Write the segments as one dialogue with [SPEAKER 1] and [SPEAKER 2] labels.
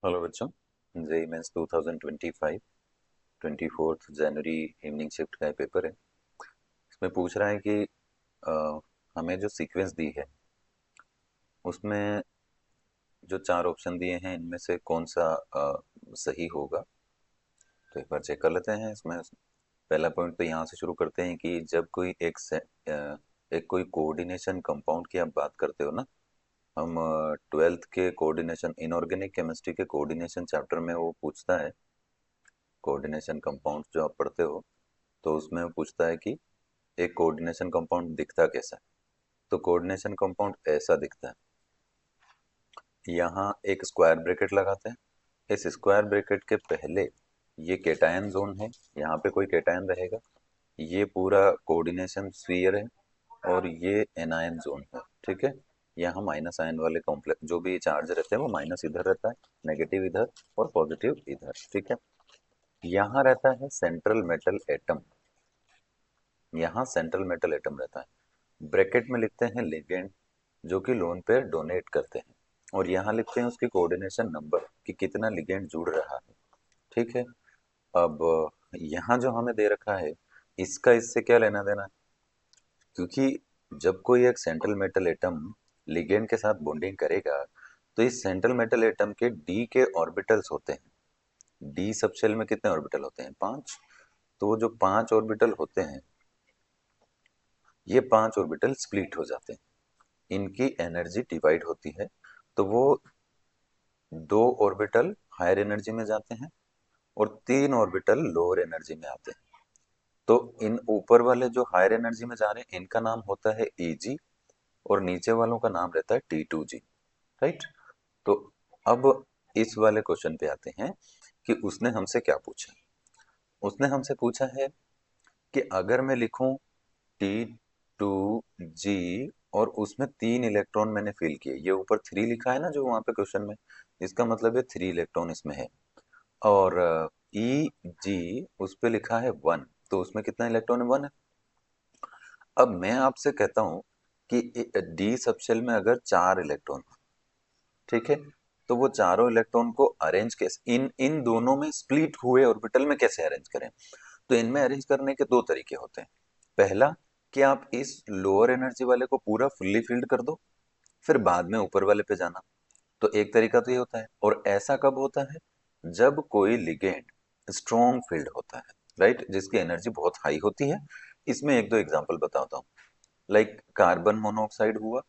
[SPEAKER 1] Hello बच्चों। JEE mains 2025 24 जनवरी evening shift का paper है। इसमें पूछ रहा है कि हमें जो सीक्वेंस दी है उसमें जो चार ऑप्शन दिए हैं इनमें से कौन सा सही होगा। तो एक बार चेक कर लेते हैं। इसमें पहला पॉइंट तो यहाँ से शुरू करते हैं कि जब कोई एक कोई कोऑर्डिनेशन कंपाउंड की आप बात करते हो ना। हम 12th के कोऑर्डिनेशन इनऑर्गेनिक केमिस्ट्री के कोऑर्डिनेशन चैप्टर में वो पूछता है। कोऑर्डिनेशन कंपाउंड जो आप पढ़ते हो तो उसमें वो पूछता है कि एक कोऑर्डिनेशन कंपाउंड दिखता कैसा है। तो कोऑर्डिनेशन कंपाउंड ऐसा दिखता है। यहाँ एक स्क्वायर ब्रैकेट लगाते हैं। इस स्क्वायर ब्रैकेट के पहले ये केटायन जोन है, यहाँ पे कोई केटायन रहेगा। ये पूरा कोऑर्डिनेशन स्फीयर है और ये एनायन जोन है। ठीक है। यहाँ माइनस आयन वाले कॉम्प्लेक्स जो भी चार्ज रहते हैं वो माइनस इधर रहता है, नेगेटिव इधर और पॉजिटिव इधर। ठीक है। यहाँ रहता है सेंट्रल मेटल एटम। यहाँ सेंट्रल मेटल एटम रहता है। ब्रैकेट में लिखते हैं लिगेंड जो कि लोन पेयर डोनेट करते हैं, और यहाँ लिखते हैं उसकी कोऑर्डिनेशन नंबर कि कितना लिगेंड जुड़ रहा है। ठीक है। अब यहाँ जो हमें दे रखा है इसका इससे क्या लेना देना है, क्योंकि जब कोई एक सेंट्रल मेटल एटम लिगेंड के साथ बॉन्डिंग करेगा तो इस सेंट्रल मेटल एटम के डी के ऑर्बिटल्स होते हैं। डी सबशेल में कितने ऑर्बिटल होते हैं? 5। तो वो जो 5 ऑर्बिटल होते हैं ये 5 ऑर्बिटल स्प्लिट हो जाते हैं, इनकी एनर्जी डिवाइड होती है। तो वो 2 ऑर्बिटल हायर एनर्जी में जाते हैं और 3 ऑर्बिटल लोअर एनर्जी में आते हैं। तो इन ऊपर वाले जो हायर एनर्जी में जा रहे हैं इनका नाम होता है Eg और नीचे वालों का नाम रहता है T2G। राइट। तो अब इस वाले क्वेश्चन पे आते हैं कि उसने हमसे क्या पूछा। उसने हमसे पूछा है कि अगर मैं लिखूं T2G और उसमें 3 इलेक्ट्रॉन मैंने फिल किए, ये ऊपर 3 लिखा है ना जो वहां पे क्वेश्चन में, इसका मतलब है 3 इलेक्ट्रॉन इसमें है। और Eg उस पे लिखा है 1, तो उसमें कितना इलेक्ट्रॉन है? 1 है। अब मैं आपसे कहता हूं कि डी सबशेल में अगर 4 इलेक्ट्रॉन, ठीक है, तो वो चारों इलेक्ट्रॉन को अरेंज कैसे, इन इन दोनों में स्प्लिट हुए ऑर्बिटल में कैसे अरेंज करें। तो इनमें अरेंज करने के दो तरीके होते हैं। पहला कि आप इस लोअर एनर्जी वाले को पूरा फुल्ली फील्ड कर दो, फिर बाद में ऊपर वाले पे जाना। तो एक तरीका तो ये होता है। और ऐसा कब होता है? जब कोई लिगेंड स्ट्रॉन्ग फील्ड होता है, राइट, जिसकी एनर्जी बहुत हाई होती है। इसमें एक दो एग्जांपल बताता हूँ। लाइक कार्बन मोनोऑक्साइड हुआ,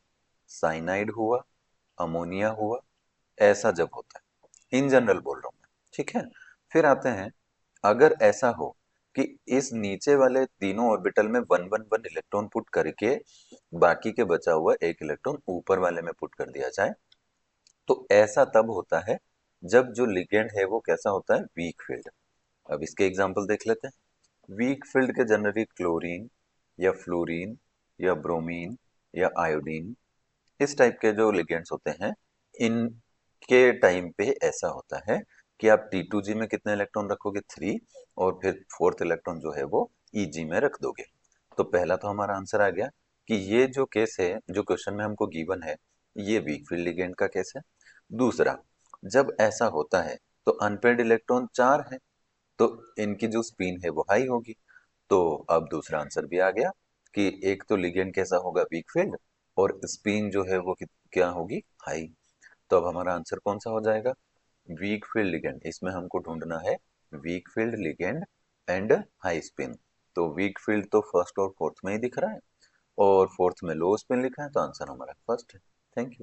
[SPEAKER 1] साइनाइड हुआ, अमोनिया हुआ, ऐसा जब होता है, इन जनरल बोल रहा हूँ मैं। ठीक है। फिर आते हैं, अगर ऐसा हो कि इस नीचे वाले तीनों ऑर्बिटल में one one one electron put करके बाकी के बचा हुआ एक इलेक्ट्रॉन वीक वाले में पुट कर दिया जाए, तो ऐसा तब होता है जब जो लिगेंड है वो कैसा होता है? Weak field. अब इसके एग्जांपल देख लेते हैं। वीक फील्ड के जनरली क्लोरीन या फ्लोरीन या ब्रोमीन या आयोडीन, इस टाइप के जो लिगेंड्स होते हैं, इनके टाइम पे ऐसा होता है कि आप T2G में कितने इलेक्ट्रॉन रखोगे? 3। और फिर फोर्थ इलेक्ट्रॉन जो है वो Eg में रख दोगे। तो पहला तो हमारा आंसर आ गया कि ये जो केस है जो क्वेश्चन में हमको गिवन है ये वीक फील्ड लिगेंड का केस है। दूसरा, जब ऐसा होता है तो अनपेड इलेक्ट्रॉन 4 है, तो इनकी जो स्पिन है वो हाई होगी। तो अब दूसरा आंसर भी आ गया कि एक तो लिगेंड कैसा होगा? वीक फील्ड, और स्पिन जो है वो क्या होगी? हाई। तो अब हमारा आंसर कौन सा हो जाएगा? Weak field ligand. इसमें हमको ढूंढना है weak field ligand and high spin. तो वीक फील्ड तो फर्स्ट और फोर्थ में ही दिख रहा है, और फोर्थ में लो स्पिन लिखा है, तो आंसर हमारा फर्स्ट है। Thank you.